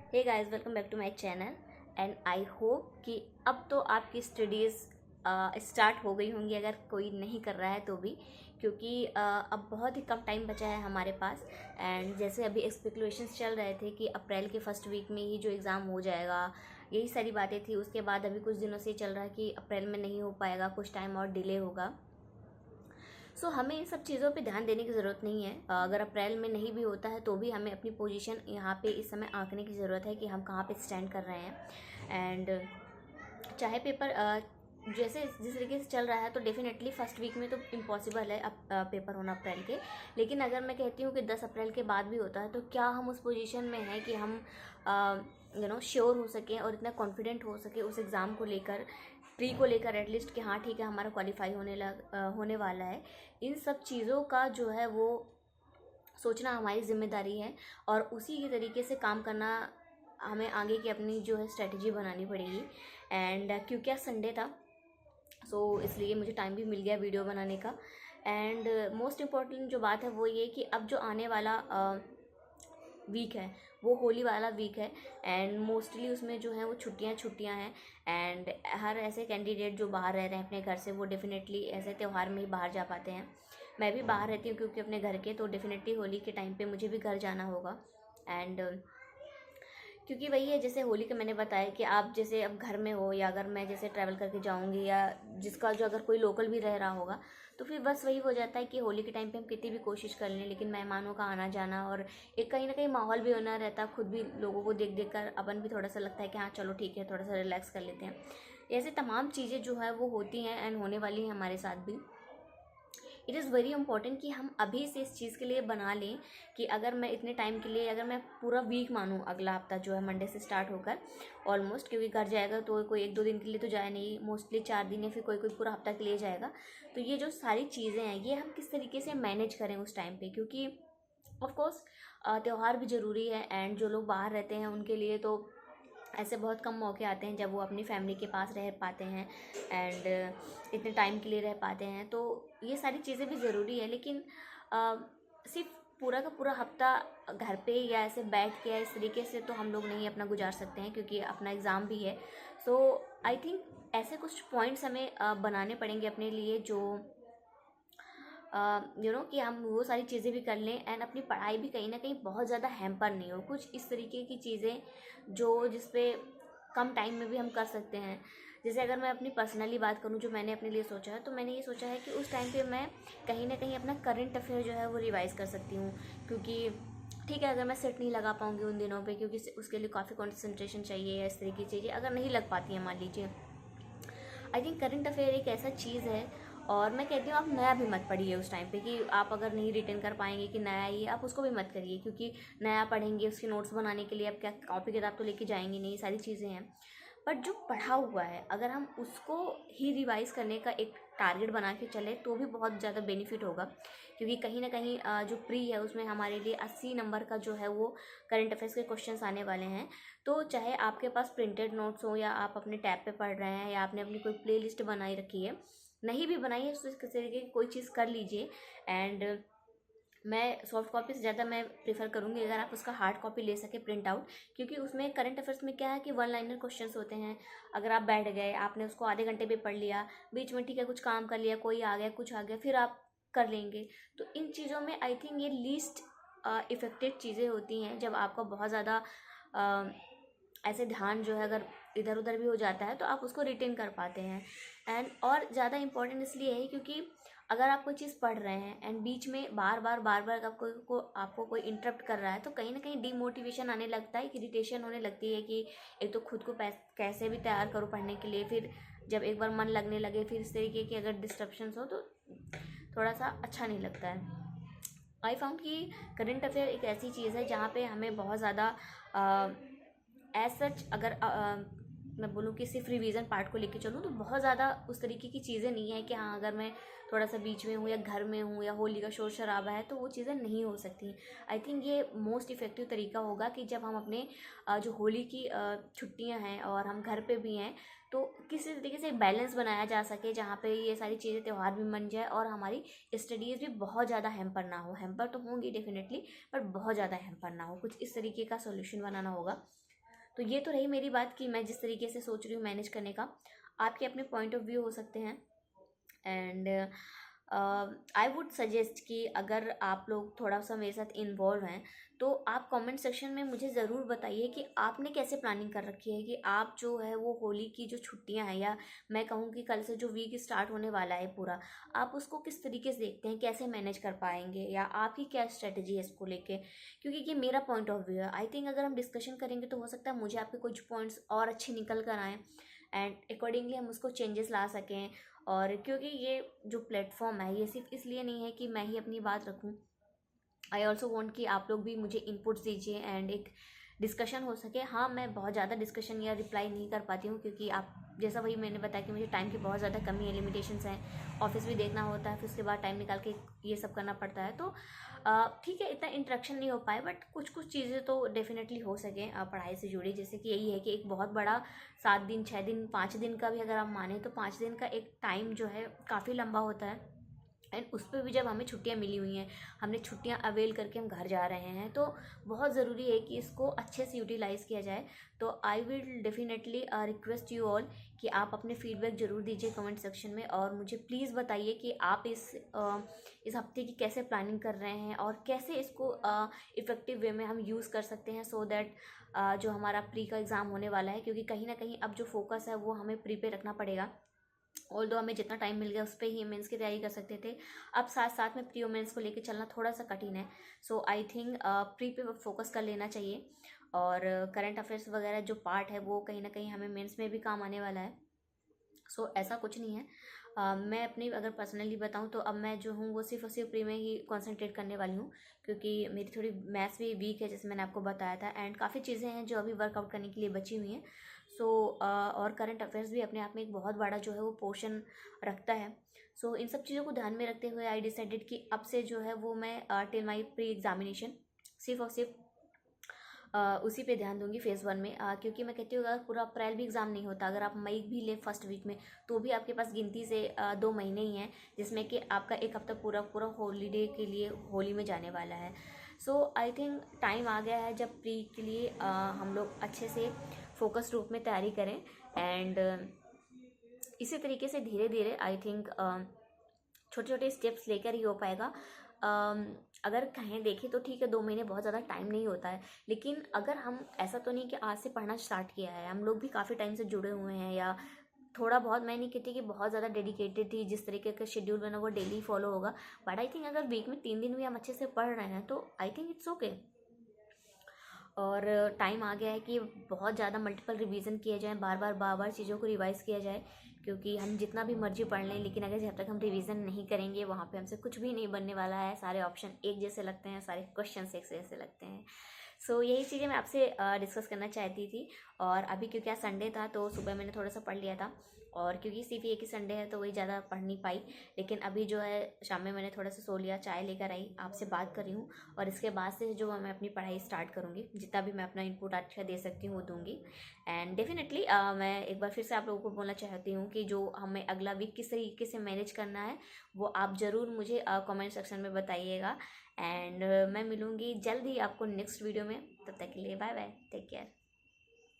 Hey guys, welcome back to my channel. And I hope कि अब तो आपकी स्टडीज़ स्टार्ट हो गई होंगी, अगर कोई नहीं कर रहा है तो भी, क्योंकि अब बहुत ही कम टाइम बचा है हमारे पास। एंड जैसे अभी स्पेकुलेशंस चल रहे थे कि अप्रैल के फर्स्ट वीक में ही जो एग्ज़ाम हो जाएगा, यही सारी बातें थी। उसके बाद अभी कुछ दिनों से चल रहा है कि अप्रैल में नहीं हो पाएगा, कुछ टाइम और डिले होगा। हमें इन सब चीज़ों पे ध्यान देने की ज़रूरत नहीं है। अगर अप्रैल में नहीं भी होता है तो भी हमें अपनी पोजीशन यहाँ पे इस समय आंकने की ज़रूरत है कि हम कहाँ पे स्टैंड कर रहे हैं। एंड चाहे पेपर जैसे जिस तरीके से चल रहा है तो डेफिनेटली फर्स्ट वीक में तो इम्पॉसिबल है अब पेपर होना अप्रैल के। लेकिन अगर मैं कहती हूँ कि 10 अप्रैल के बाद भी होता है तो क्या हम उस पोजीशन में हैं कि हम श्योर हो सकें और इतना कॉन्फिडेंट हो सके उस एग्ज़ाम को लेकर, प्री को लेकर एटलीस्ट कि हाँ ठीक है हमारा क्वालिफाई होने वाला है। इन सब चीज़ों का जो है वो सोचना हमारी जिम्मेदारी है और उसी के तरीके से काम करना हमें आगे की अपनी जो है स्ट्रेटजी बनानी पड़ेगी। एंड क्योंकि आज संडे था इसलिए मुझे टाइम भी मिल गया वीडियो बनाने का। एंड मोस्ट इम्पॉर्टेंट जो बात है वो ये कि अब जो आने वाला वीक है वो होली वाला वीक है। एंड मोस्टली उसमें जो है वो छुट्टियां हैं। एंड हर ऐसे कैंडिडेट जो बाहर रह रहे हैं अपने घर से, वो डेफिनेटली ऐसे त्यौहार में ही बाहर जा पाते हैं। मैं भी बाहर रहती हूँ क्योंकि अपने घर के, तो डेफिनेटली होली के टाइम पे मुझे भी घर जाना होगा। एंड क्योंकि वही है, जैसे होली का मैंने बताया कि आप जैसे अब घर में हो, या अगर मैं जैसे ट्रैवल करके जाऊंगी, या जिसका जो अगर कोई लोकल भी रह रहा होगा, तो फिर बस वही हो जाता है कि होली के टाइम पे हम कितनी भी कोशिश कर लें, लेकिन मेहमानों का आना जाना और एक कहीं ना कहीं माहौल भी होना रहता है। खुद भी लोगों को देख देख कर अपन भी थोड़ा सा लगता है कि हाँ चलो ठीक है, थोड़ा सा रिलैक्स कर लेते हैं। ऐसे तमाम चीज़ें जो है वो होती हैं एंड होने वाली हैं हमारे साथ भी। इट इज़ वेरी इंपॉर्टेंट कि हम अभी से इस चीज़ के लिए बना लें कि अगर मैं इतने टाइम के लिए, अगर मैं पूरा वीक मानूँ, अगला हफ्ता जो है मंडे से स्टार्ट होकर ऑलमोस्ट, क्योंकि घर जाएगा तो कोई 1-2 दिन के लिए तो जाए नहीं, मोस्टली 4 दिन या फिर कोई कोई पूरा हफ्ता के लिए जाएगा। तो ये जो सारी चीज़ें हैं ये हम किस तरीके से मैनेज करें उस टाइम पे, क्योंकि ऑफकोर्स त्यौहार भी ज़रूरी है। एंड जो लोग बाहर रहते हैं उनके लिए तो ऐसे बहुत कम मौके आते हैं जब वो अपनी फैमिली के पास रह पाते हैं एंड इतने टाइम के लिए रह पाते हैं। तो ये सारी चीज़ें भी ज़रूरी है, लेकिन सिर्फ पूरा का पूरा हफ्ता घर पे या ऐसे बैठ के इस तरीके से तो हम लोग नहीं अपना गुजार सकते हैं, क्योंकि अपना एग्ज़ाम भी है। आई थिंक ऐसे कुछ पॉइंट्स हमें बनाने पड़ेंगे अपने लिए, जो कि हम वो सारी चीज़ें भी कर लें एंड अपनी पढ़ाई भी कहीं ना कहीं बहुत ज़्यादा हैम्पर नहीं हो। कुछ इस तरीके की चीज़ें जो जिसपे कम टाइम में भी हम कर सकते हैं। जैसे अगर मैं अपनी पर्सनली बात करूँ, जो मैंने अपने लिए सोचा है, तो मैंने ये सोचा है कि उस टाइम पे मैं कहीं ना कहीं अपना करंट अफेयर जो है वो रिवाइज़ कर सकती हूँ। क्योंकि ठीक है, अगर मैं सेट नहीं लगा पाऊँगी उन दिनों पे, क्योंकि उसके लिए काफ़ी कंसंट्रेशन चाहिए, या इस तरह की चीज़ें अगर नहीं लग पाती हैं मान लीजिए, आई थिंक करंट अफेयर एक ऐसा चीज़ है। और मैं कहती हूँ आप नया भी मत पढ़िए उस टाइम पे, कि आप अगर नहीं रिटेन कर पाएंगे कि नया ही आप उसको भी मत करिए, क्योंकि नया पढ़ेंगे उसके नोट्स बनाने के लिए आप क्या कॉपी किताब तो लेके जाएंगे नहीं, ये सारी चीज़ें हैं। बट जो पढ़ा हुआ है अगर हम उसको ही रिवाइज करने का एक टारगेट बना के चले तो भी बहुत ज़्यादा बेनिफिट होगा। क्योंकि कहीं ना कहीं जो प्री है उसमें हमारे लिए 80 नंबर का जो है वो करंट अफेयर्स के क्वेश्चंस आने वाले हैं। तो चाहे आपके पास प्रिंटेड नोट्स हो, या आप अपने टैब पे पढ़ रहे हैं, या आपने अपनी कोई प्ले लिस्ट बनाई रखी है, नहीं भी बनाई है तो इस तरीके की कोई चीज़ कर लीजिए। एंड मैं सॉफ्ट कॉपी से ज़्यादा मैं प्रेफर करूँगी अगर आप उसका हार्ड कॉपी ले सके प्रिंट आउट, क्योंकि उसमें करंट अफेयर्स में क्या है कि 1 लाइनर क्वेश्चंस होते हैं। अगर आप बैठ गए, आपने उसको आधे घंटे में पढ़ लिया, बीच में ठीक है कुछ काम कर लिया, कोई आ गया कुछ आ गया, फिर आप कर लेंगे। तो इन चीज़ों में आई थिंक ये लीस्ट इफ़ेक्टिव चीज़ें होती हैं। जब आपका बहुत ज़्यादा ऐसे ध्यान जो है अगर इधर उधर भी हो जाता है तो आप उसको रिटेन कर पाते हैं। एंड और ज़्यादा इम्पोर्टेंट इसलिए है क्योंकि अगर आप कोई चीज़ पढ़ रहे हैं एंड बीच में बार बार आपको कोई इंटरप्ट कर रहा है, तो कहीं ना कहीं डिमोटिवेशन आने लगता है, इरिटेशन होने लगती है कि एक तो खुद को कैसे भी तैयार करो पढ़ने के लिए, फिर जब एक बार मन लगने लगे फिर इस तरीके की अगर डिस्ट्रप्शंस हो तो थोड़ा सा अच्छा नहीं लगता है। आई फाउंड कि करंट अफेयर एक ऐसी चीज़ है जहाँ पे हमें बहुत ज़्यादा एज सच अगर मैं बोलूँ कि सिर्फ रिवीजन पार्ट को लेके चलूँ तो बहुत ज़्यादा उस तरीके की चीज़ें नहीं है कि हाँ अगर मैं थोड़ा सा बीच में हूँ या घर में हूँ या होली का शोर शराबा है तो वो चीज़ें नहीं हो सकती। आई थिंक ये मोस्ट इफ़ेक्टिव तरीका होगा कि जब हम अपने जो होली की छुट्टियाँ हैं और हम घर पे भी हैं, तो किसी तरीके से बैलेंस बनाया जा सके जहाँ पे ये सारी चीज़ें त्यौहार भी बन जाए और हमारी स्टडीज़ भी बहुत ज़्यादा हैम्पर ना हो। हैम्पर तो होंगी डेफिनेटली, बट बहुत ज़्यादा हैम्पर ना हो। कुछ इस तरीके का सोल्यूशन बनाना होगा। तो ये तो रही मेरी बात कि मैं जिस तरीके से सोच रही हूँ मैनेज करने का। आपके अपने पॉइंट ऑफ व्यू हो सकते हैं। एंड आई वुड सजेस्ट कि अगर आप लोग थोड़ा सा मेरे साथ इन्वॉल्व हैं तो आप कमेंट सेक्शन में मुझे ज़रूर बताइए कि आपने कैसे प्लानिंग कर रखी है, कि आप जो है वो होली की जो छुट्टियां हैं, या मैं कहूँ कि कल से जो वीक स्टार्ट होने वाला है पूरा, आप उसको किस तरीके से देखते हैं, कैसे मैनेज कर पाएंगे, या आपकी क्या स्ट्रेटजी है इसको लेके। क्योंकि ये मेरा पॉइंट ऑफ व्यू है। आई थिंक अगर हम डिस्कशन करेंगे तो हो सकता है मुझे आपके कुछ पॉइंट्स और अच्छे निकल कर आएँ एंड अकॉर्डिंगली हम उसको चेंजेस ला सकें। और क्योंकि ये जो प्लेटफॉर्म है ये सिर्फ इसलिए नहीं है कि मैं ही अपनी बात रखूं, आई ऑल्सो वॉन्ट कि आप लोग भी मुझे इनपुट्स दीजिए एंड एक डिस्कशन हो सके। हाँ, मैं बहुत ज़्यादा डिस्कशन या रिप्लाई नहीं कर पाती हूँ क्योंकि आप जैसा वही मैंने बताया कि मुझे टाइम की बहुत ज़्यादा कमी है, लिमिटेशंस हैं, ऑफिस भी देखना होता है, फिर उसके बाद टाइम निकाल के ये सब करना पड़ता है। तो ठीक है, इतना इंटरेक्शन नहीं हो पाए, बट कुछ कुछ चीज़ें तो डेफिनेटली हो सकें पढ़ाई से जुड़ी। जैसे कि यही है कि एक बहुत बड़ा 7 दिन 6 दिन 5 दिन का भी अगर आप माने तो 5 दिन का एक टाइम जो है काफ़ी लंबा होता है। एंड उस पर भी जब हमें छुट्टियां मिली हुई हैं, हमने छुट्टियां अवेल करके हम घर जा रहे हैं, तो बहुत ज़रूरी है कि इसको अच्छे से यूटिलाइज़ किया जाए। तो I will definitely request you all कि आप अपने फीडबैक ज़रूर दीजिए कमेंट सेक्शन में, और मुझे प्लीज़ बताइए कि आप इस हफ्ते की कैसे प्लानिंग कर रहे हैं और कैसे इसको इफ़ेक्टिव वे में हम यूज़ कर सकते हैं, सो दैट जो हमारा प्री का एग्ज़ाम होने वाला है, क्योंकि कहीं ना कहीं अब जो फोकस है वो हमें प्री पे रखना पड़ेगा। ऑल्दो हमें जितना टाइम मिल गया उस पर ही मेंस की तैयारी कर सकते थे, अब साथ साथ में प्री और मेंस को लेकर चलना थोड़ा सा कठिन है। सो आई थिंक प्री पे फोकस कर लेना चाहिए, और करंट अफेयर्स वगैरह जो पार्ट है वो कहीं ना कहीं हमें मेंस में भी काम आने वाला है। सो ऐसा कुछ नहीं है। मैं अपनी अगर पर्सनली बताऊं तो अब मैं जो हूँ वो सिर्फ और सिर्फ प्री में ही कंसंट्रेट करने वाली हूँ, क्योंकि मेरी थोड़ी मैथ्स भी वीक है जैसे मैंने आपको बताया था, एंड काफ़ी चीज़ें हैं जो अभी वर्कआउट करने के लिए बची हुई हैं। सो और करंट अफेयर्स भी अपने आप में एक बहुत बड़ा जो है वो पोर्शन रखता है। सो इन सब चीज़ों को ध्यान में रखते हुए आई डिसाइडेड कि अब से जो है वो मैं टिल माई प्री एग्जामिनेशन सिर्फ और सिर्फ उसी पे ध्यान दूंगी फेज़ 1 में, क्योंकि मैं कहती हूँ अगर पूरा अप्रैल भी एग्ज़ाम नहीं होता, अगर आप मई भी ले फर्स्ट वीक में, तो भी आपके पास गिनती से 2 महीने ही हैं, जिसमें कि आपका एक हफ्ता पूरा पूरा हॉलीडे के लिए होली में जाने वाला है। सो आई थिंक टाइम आ गया है जब प्री के लिए हम लोग अच्छे से फोकस रूप में तैयारी करें। एंड इसी तरीके से धीरे धीरे आई थिंक छोटे छोटे स्टेप्स लेकर ही हो पाएगा। अगर कहें देखें तो ठीक है, 2 महीने बहुत ज़्यादा टाइम नहीं होता है, लेकिन अगर हम ऐसा तो नहीं कि आज से पढ़ना स्टार्ट किया है, हम लोग भी काफ़ी टाइम से जुड़े हुए हैं, या थोड़ा बहुत, मैं नहीं कहती कि बहुत ज़्यादा डेडिकेटेड थी, जिस तरीके का शेड्यूल बना वो डेली फॉलो होगा, बट आई थिंक अगर वीक में 3 दिन भी हम अच्छे से पढ़ रहे हैं तो आई थिंक इट्स ओके। और टाइम आ गया है कि बहुत ज़्यादा मल्टीपल रिवीजन किए जाए, बार बार चीज़ों को रिवाइज़ किया जाए, क्योंकि हम जितना भी मर्जी पढ़ लें, लेकिन अगर जब तक हम रिवीजन नहीं करेंगे वहाँ पे हमसे कुछ भी नहीं बनने वाला है। सारे ऑप्शन एक जैसे लगते हैं, सारे क्वेश्चन एक जैसे लगते हैं। सो यही चीज़ें मैं आपसे डिस्कस करना चाहती थी। और अभी क्योंकि आज संडे था तो सुबह मैंने थोड़ा सा पढ़ लिया था, और क्योंकि सिर्फ एक ही संडे है तो वही ज़्यादा पढ़ नहीं पाई, लेकिन अभी जो है शाम में मैंने थोड़ा सा सो लिया, चाय लेकर आई, आपसे बात कर रही हूँ, और इसके बाद से जो मैं अपनी पढ़ाई स्टार्ट करूँगी, जितना भी मैं अपना इनपुट अच्छा दे सकती हूँ वो दूँगी। एंड डेफिनेटली मैं एक बार फिर से आप लोगों को बोलना चाहती हूँ कि जो हमें अगला वीक किस तरीके से मैनेज करना है वो आप ज़रूर मुझे कमेंट सेक्शन में बताइएगा। एंड मैं मिलूँगी जल्द ही आपको नेक्स्ट वीडियो में, तब तक के लिए बाय बाय, टेक केयर।